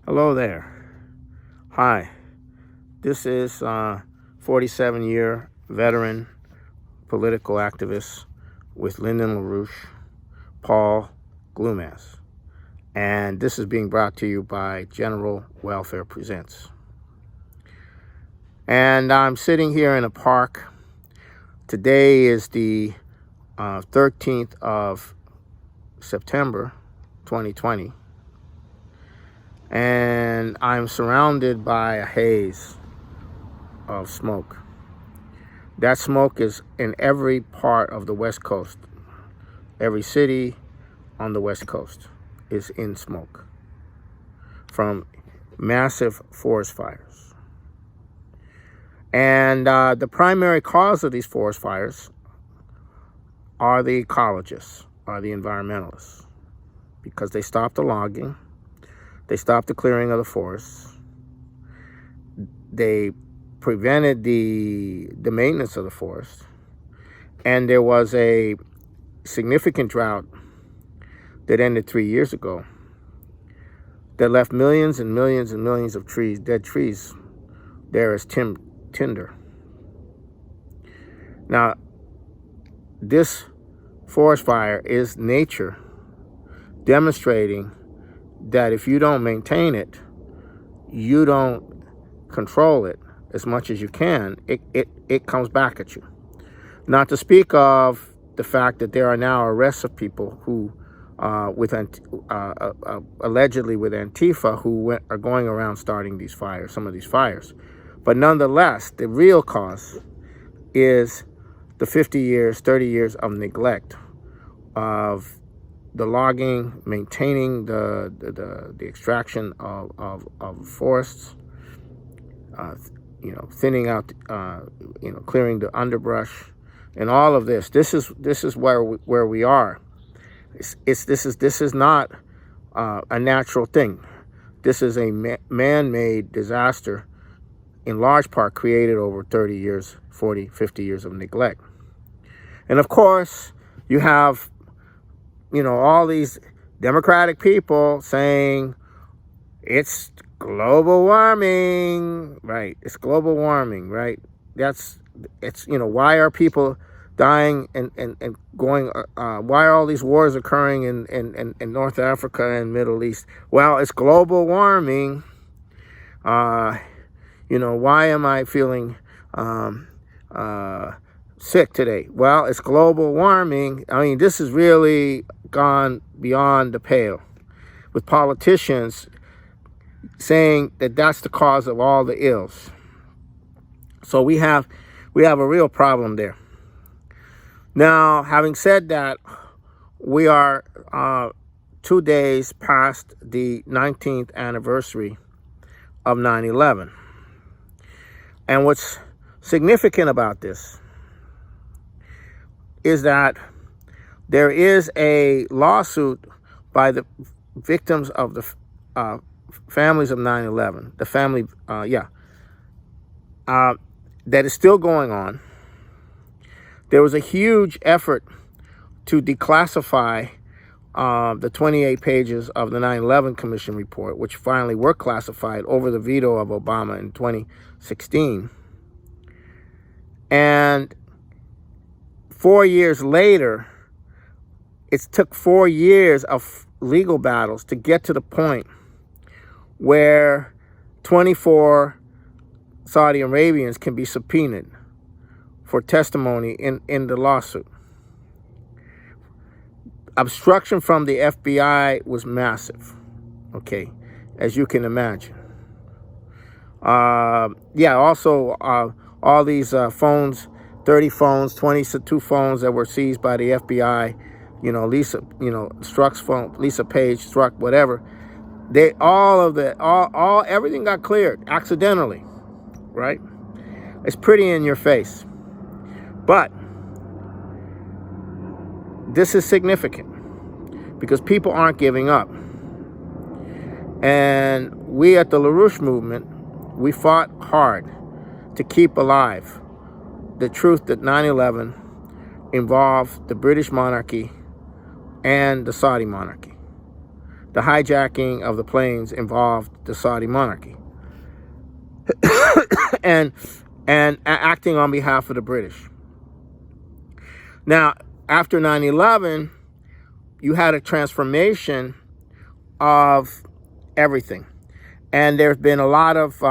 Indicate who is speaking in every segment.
Speaker 1: Hello there. Hi. This is 47-year veteran political activist with Lyndon LaRouche, Paul Glumaz. And this is being brought to you by General Welfare Presents. And I'm sitting here in a park. Today is the 13th of September, 2020. And I'm surrounded by a haze of smoke. That smoke is in every part of the West Coast. Every city on the West Coast is in smoke from massive forest fires. And the primary cause of these forest fires are the ecologists, are the environmentalists, because they stopped the logging. They stopped the clearing of the forests. They prevented the maintenance of the forest. And there was a significant drought that ended 3 years ago that left millions and millions and millions of trees, dead trees, there as tinder. Now, this forest fire is nature demonstrating that if you don't maintain it, you don't control it as much as you can, it comes back at you. Not to speak of the fact that there are now arrests of people who, allegedly with Antifa, who are going around starting these fires, some of these fires. But nonetheless, the real cause is the 50 years, 30 years of neglect of the logging, maintaining the extraction of forests, thinning out, clearing the underbrush, and all of this. This is where we are. This is not a natural thing. This is a man-made disaster, in large part created over 30 years, 40, 50 years of neglect. And of course, you have all these Democratic people saying it's global warming, right? It's global warming, right? Why are people dying and going, why are all these wars occurring in North Africa and Middle East? Well, it's global warming. Why am I feeling sick today? Well, it's global warming. I mean, this has really gone beyond the pale, with politicians saying that that's the cause of all the ills. So we have a real problem there. Now, having said that, we are 2 days past the 19th anniversary of 9/11. And what's significant about this is that there is a lawsuit by the victims of the families of 9/11, the family, that is still going on. There was a huge effort to declassify the 28 pages of the 9/11 Commission report, which finally were classified over the veto of Obama in 2016. And 4 years later, it took 4 years of legal battles to get to the point where 24 Saudi Arabians can be subpoenaed for testimony in the lawsuit. Obstruction from the FBI was massive, okay, as you can imagine. Also, all these phones, 30 phones, 22 phones that were seized by the FBI, Lisa, Strzok's phone, Lisa Page, Strzok, whatever. Everything got cleared accidentally, right? It's pretty in your face. But this is significant because people aren't giving up. And we at the LaRouche movement, we fought hard to keep alive the truth that 9/11 involved the British monarchy and the Saudi monarchy. the hijacking of the planes involved the Saudi monarchy and acting on behalf of the British. Now, after 9/11, you had a transformation of everything. And there's been a lot of,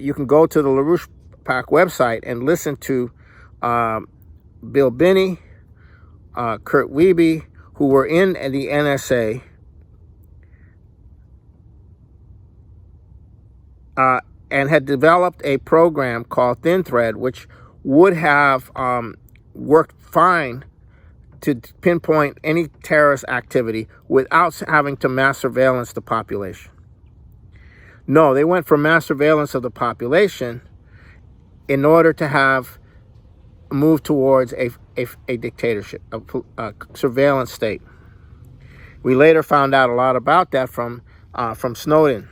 Speaker 1: you can go to the LaRouche PAC website and listen to Bill Binney, Kurt Wiebe, who were in the NSA, and had developed a program called Thin Thread, which would have worked fine to pinpoint any terrorist activity without having to mass surveillance the population. No, they went for mass surveillance of the population in order to have move towards a dictatorship, a surveillance state. We later found out a lot about that from Snowden.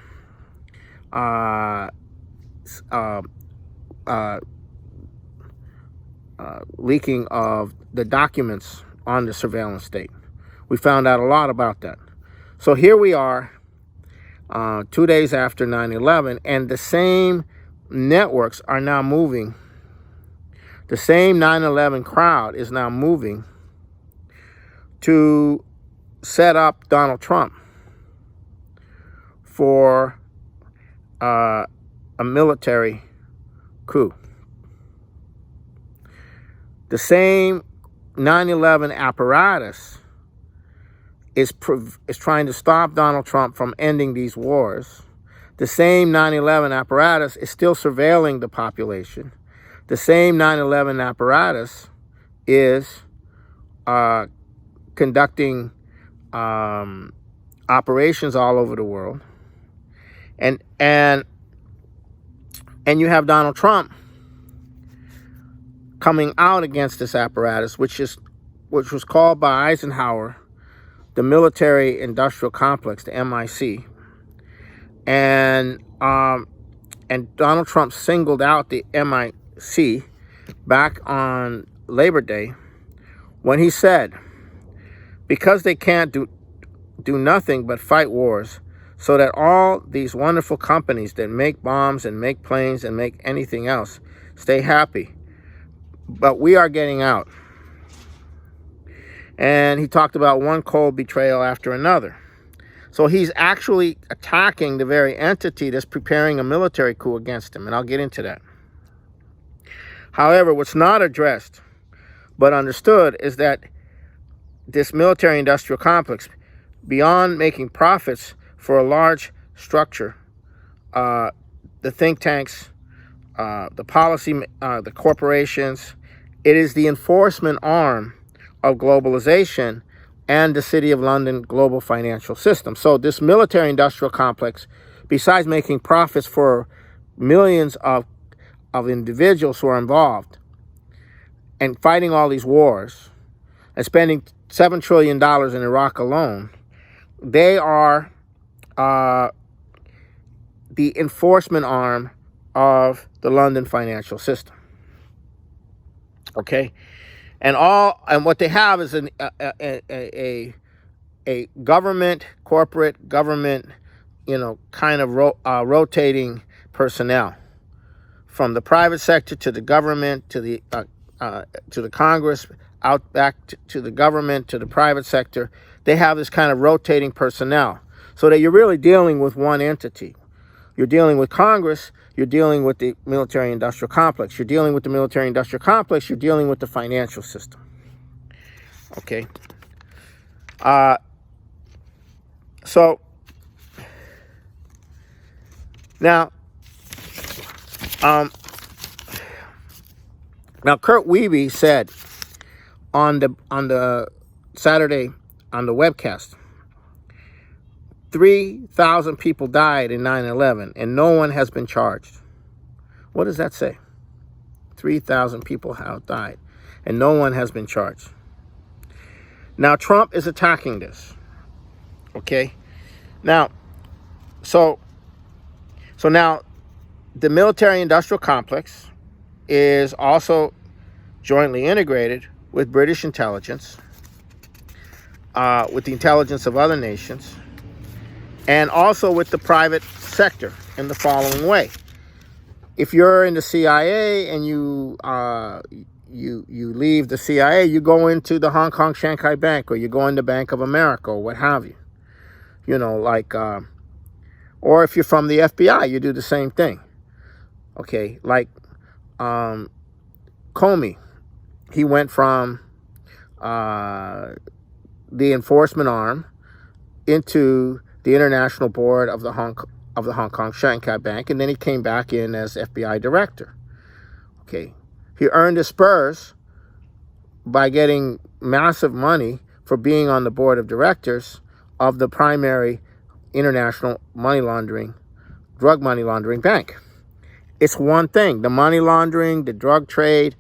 Speaker 1: Leaking of the documents on the surveillance state. We found out a lot about that. So here we are, 2 days after 9/11, and the same networks are now moving. The same 9/11 crowd is now moving to set up Donald Trump for a military coup. The same 9/11 apparatus is trying to stop Donald Trump from ending these wars. The same 9/11 apparatus is still surveilling the population. The same 9/11 apparatus is conducting operations all over the world. And you have Donald Trump coming out against this apparatus, which was called by Eisenhower the military-industrial complex, the MIC, and Donald Trump singled out the MIC back on Labor Day when he said, because they can't do nothing but fight wars, so that all these wonderful companies that make bombs and make planes and make anything else stay happy. But we are getting out. And he talked about one cold betrayal after another. So he's actually attacking the very entity that's preparing a military coup against him. And I'll get into that. However, what's not addressed but understood is that this military-industrial complex, beyond making profits for a large structure, the think tanks, the policy, the corporations, it is the enforcement arm of globalization and the City of London global financial system. So this military-industrial complex, besides making profits for millions of individuals who are involved and fighting all these wars and spending $7 trillion in Iraq alone, they are the enforcement arm of the London financial system. Okay, and what they have is a government, corporate government, kind of rotating personnel from the private sector to the government to the Congress, out back to the government to the private sector. They have this kind of rotating personnel, so that you're really dealing with one entity. You're dealing with Congress, you're dealing with the military-industrial complex. You're dealing with the military-industrial complex, you're dealing with the financial system. Okay? So, now Kurt Wiebe said on the Saturday, on the webcast, 3,000 people died in 9/11 and no one has been charged. What does that say? 3,000 people have died and no one has been charged. Now Trump is attacking this. Okay? Now, so now the military-industrial complex is also jointly integrated with British intelligence, with the intelligence of other nations, and also with the private sector in the following way. If you're in the CIA and you leave the CIA, you go into the Hong Kong Shanghai Bank, or you go into Bank of America, or what have you. You know, like, or if you're from the FBI, you do the same thing. Okay, like Comey, he went from the enforcement arm into the international board of the Hong Kong Shanghai Bank, and then he came back in as FBI director. Okay, he earned his spurs by getting massive money for being on the board of directors of the primary international drug money laundering bank. It's one thing: the money laundering, the drug trade,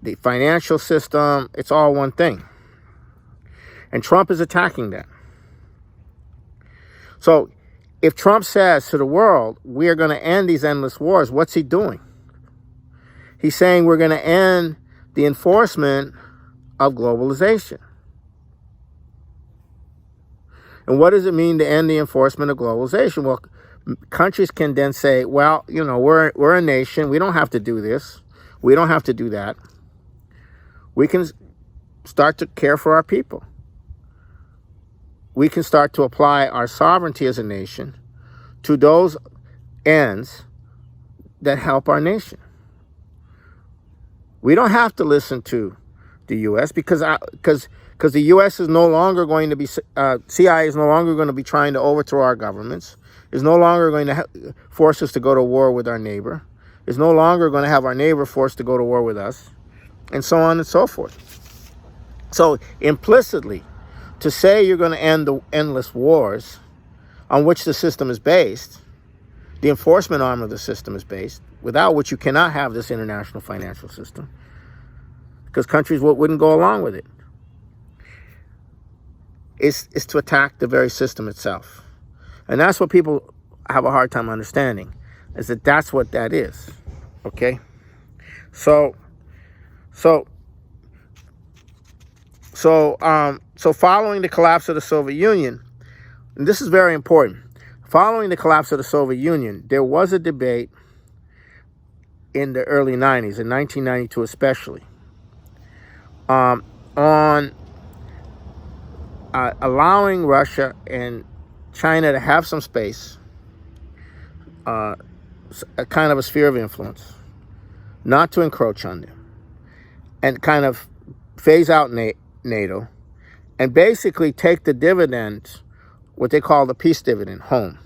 Speaker 1: the financial system. It's all one thing, and Trump is attacking that. So if Trump says to the world, we are going to end these endless wars, what's he doing? He's saying we're going to end the enforcement of globalization. And what does it mean to end the enforcement of globalization? Well, countries can then say, well, you know, we're a nation. We don't have to do this. We don't have to do that. We can start to care for our people. We can start to apply our sovereignty as a nation to those ends that help our nation. We don't have to listen to the U.S. because the U.S. is no longer going to be, CIA is no longer going to be trying to overthrow our governments, is no longer going to force us to go to war with our neighbor, is no longer going to have our neighbor forced to go to war with us, and so on and so forth. So implicitly, to say you're going to end the endless wars on which the system is based, the enforcement arm of the system is based, without which you cannot have this international financial system, because countries wouldn't go along with it, is to attack the very system itself. And that's what people have a hard time understanding, is that that's what that is. Okay? So following the collapse of the Soviet Union, and this is very important, following the collapse of the Soviet Union, there was a debate in the early 90s, in 1992 especially, on allowing Russia and China to have some space, a kind of a sphere of influence, not to encroach on them, and kind of phase out NATO, and basically take the dividend, what they call the peace dividend, home.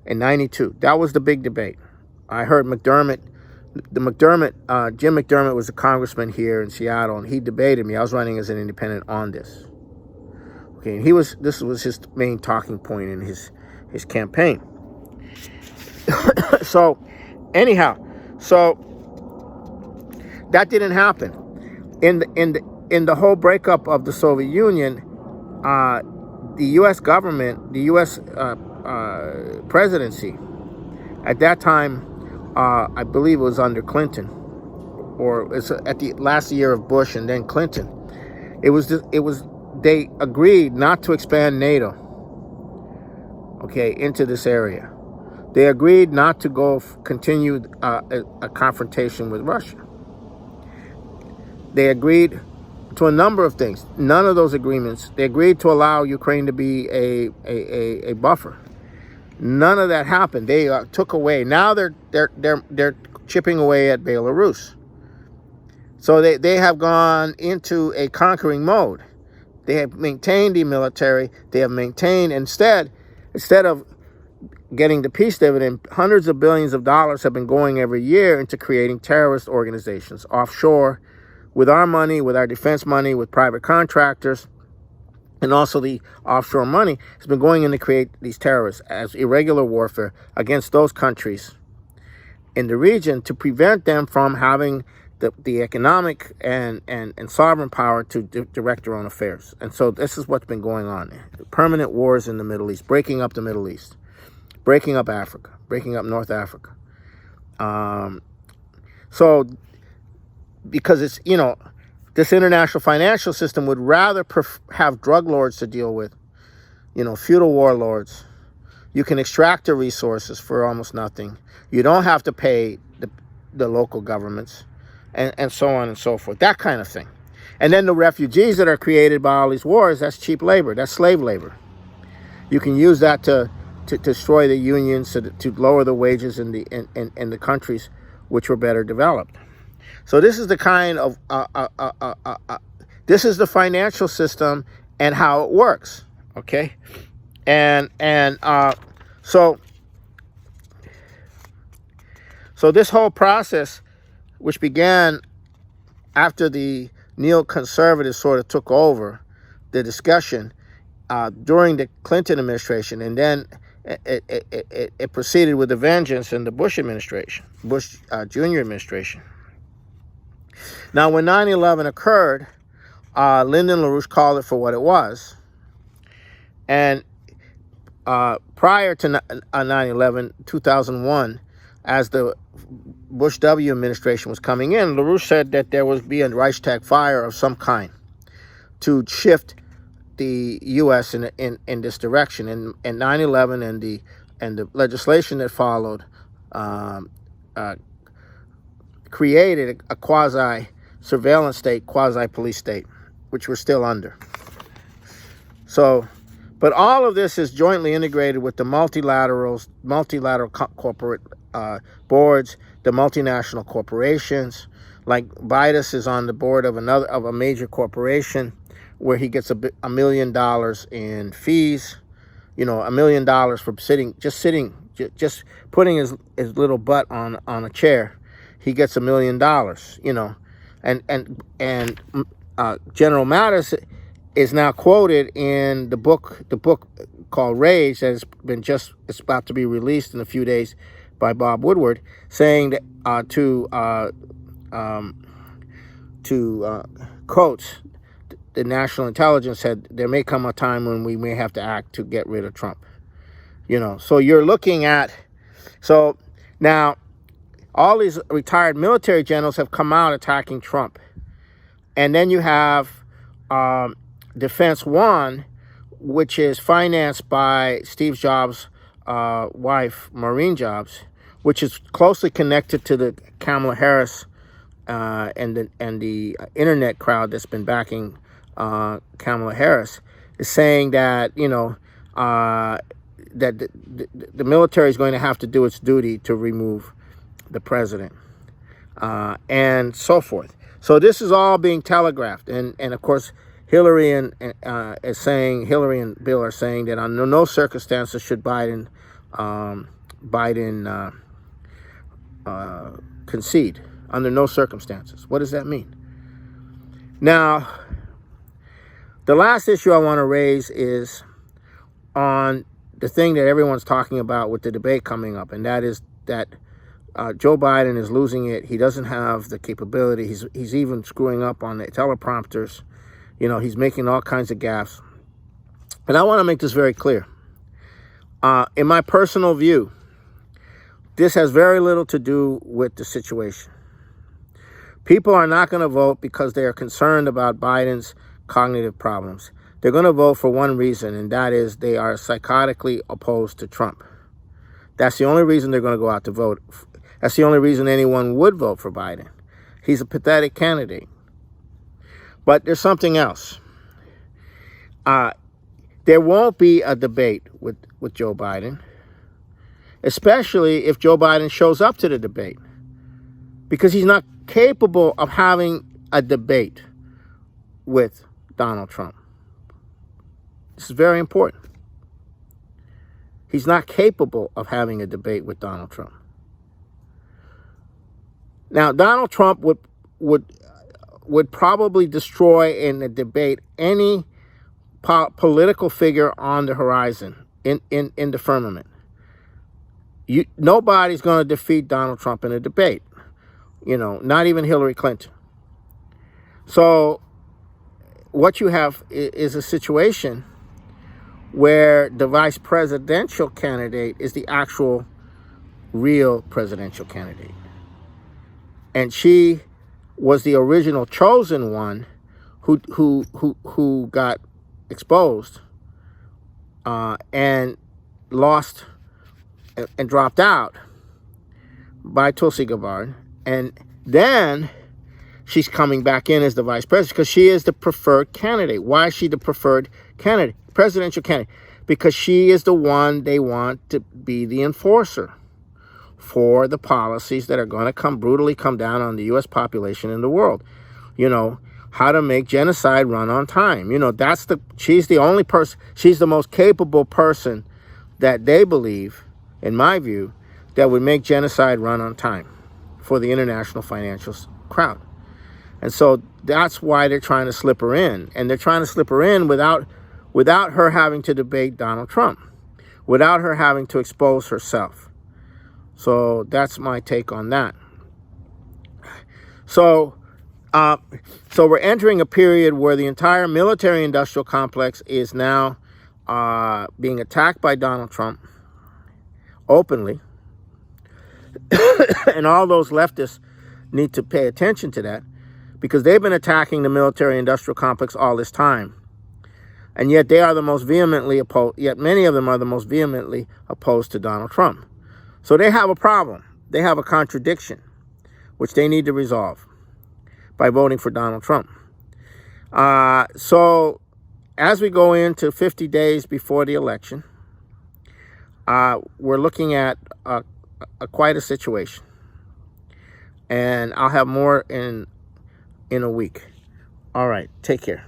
Speaker 1: In 92, that was the big debate. I heard Jim McDermott was a congressman here in Seattle, and he debated me. I was running as an independent on this. Okay, and this was his main talking point in his campaign. So that didn't happen. In the whole breakup of the Soviet Union, the U.S. government, the U.S. Presidency, at that time, I believe it was under Clinton, or it's at the last year of Bush and then Clinton. They agreed not to expand NATO, okay, into this area. They agreed not to continue a confrontation with Russia. They agreed to a number of things. None of those agreements. They agreed to allow Ukraine to be a buffer. None of that happened. They took away. Now they're chipping away at Belarus. So they have gone into a conquering mode. They have maintained the military. They have maintained, instead of getting the peace dividend, hundreds of billions of dollars have been going every year into creating terrorist organizations offshore, with our money, with our defense money, with private contractors, and also the offshore money has been going in to create these terrorists as irregular warfare against those countries in the region to prevent them from having the economic and sovereign power to direct their own affairs. And so this is what's been going on. Permanent wars in the Middle East, breaking up the Middle East, breaking up Africa, breaking up North Africa. So because it's, this international financial system would rather have drug lords to deal with feudal warlords. You can extract the resources for almost nothing. You don't have to pay the local governments, and so on and so forth. That kind of thing. And then the refugees that are created by all these wars, that's cheap labor. That's slave labor. You can use that to destroy the unions, to lower the wages in the countries which were better developed. So this is the kind of this is the financial system and how it works. Okay, and so this whole process, which began after the neoconservatives sort of took over the discussion during the Clinton administration, and then it proceeded with a vengeance in the Bush administration, Bush Jr. administration. Now, when 9/11 occurred, Lyndon LaRouche called it for what it was. And prior to 9/11, 2001, as the Bush W administration was coming in, LaRouche said that there would be a Reichstag fire of some kind to shift the U.S. in this direction. And 9/11 and the legislation that followed created a quasi-surveillance state, quasi-police state, which we're still under. So, but all of this is jointly integrated with the multilateral corporate boards, the multinational corporations. Like Bidas is on the board of a major corporation where he gets $1 million in fees. $1 million for just putting his little butt on a chair. He gets $1 million. And General Mattis is now quoted in the book called Rage that it's about to be released in a few days by Bob Woodward, saying that quotes, the national intelligence said there may come a time when we may have to act to get rid of Trump. So you're looking at, so now all these retired military generals have come out attacking Trump. And then you have Defense One, which is financed by Steve Jobs' wife, Maureen Jobs, which is closely connected to the Kamala Harris and the internet crowd that's been backing Kamala Harris, is saying that that the military is going to have to do its duty to remove the president, and so forth. So this is all being telegraphed, and of course Hillary and Bill are saying that under no circumstances should Biden concede. Under no circumstances. What does that mean? Now, the last issue I want to raise is on the thing that everyone's talking about with the debate coming up, and that is that Joe Biden is losing it. He doesn't have the capability. He's even screwing up on the teleprompters. He's making all kinds of gaffes. And I want to make this very clear. In my personal view, this has very little to do with the situation. People are not going to vote because they are concerned about Biden's cognitive problems. They're going to vote for one reason, and that is they are psychotically opposed to Trump. That's the only reason they're going to go out to vote. That's the only reason anyone would vote for Biden. He's a pathetic candidate. But there's something else. There won't be a debate with Joe Biden, especially if Joe Biden shows up to the debate, because he's not capable of having a debate with Donald Trump. This is very important. He's not capable of having a debate with Donald Trump. Now, Donald Trump would probably destroy in a debate any political figure on the horizon, in the firmament. Nobody's going to defeat Donald Trump in a debate. Not even Hillary Clinton. So what you have is a situation where the vice presidential candidate is the actual real presidential candidate. And she was the original chosen one who got exposed and lost and dropped out by Tulsi Gabbard. And then she's coming back in as the vice president because she is the preferred candidate. Why is she the preferred candidate, presidential candidate? Because she is the one they want to be the enforcer for the policies that are going to brutally come down on the U.S. population and the world. You know, how to make genocide run on time. You know, she's the only person, she's the most capable person that they believe, in my view, that would make genocide run on time for the international financial crowd. And so that's why they're trying to slip her in. And they're trying to slip her in without her having to debate Donald Trump, without her having to expose herself. So that's my take on that. So we're entering a period where the entire military-industrial complex is now being attacked by Donald Trump openly. And all those leftists need to pay attention to that, because they've been attacking the military-industrial complex all this time. And yet they are the most vehemently opposed, yet many of them are the most vehemently opposed to Donald Trump. So they have a problem. They have a contradiction, which they need to resolve by voting for Donald Trump. So as we go into 50 days before the election, we're looking at quite a situation. And I'll have more in a week. All right, take care.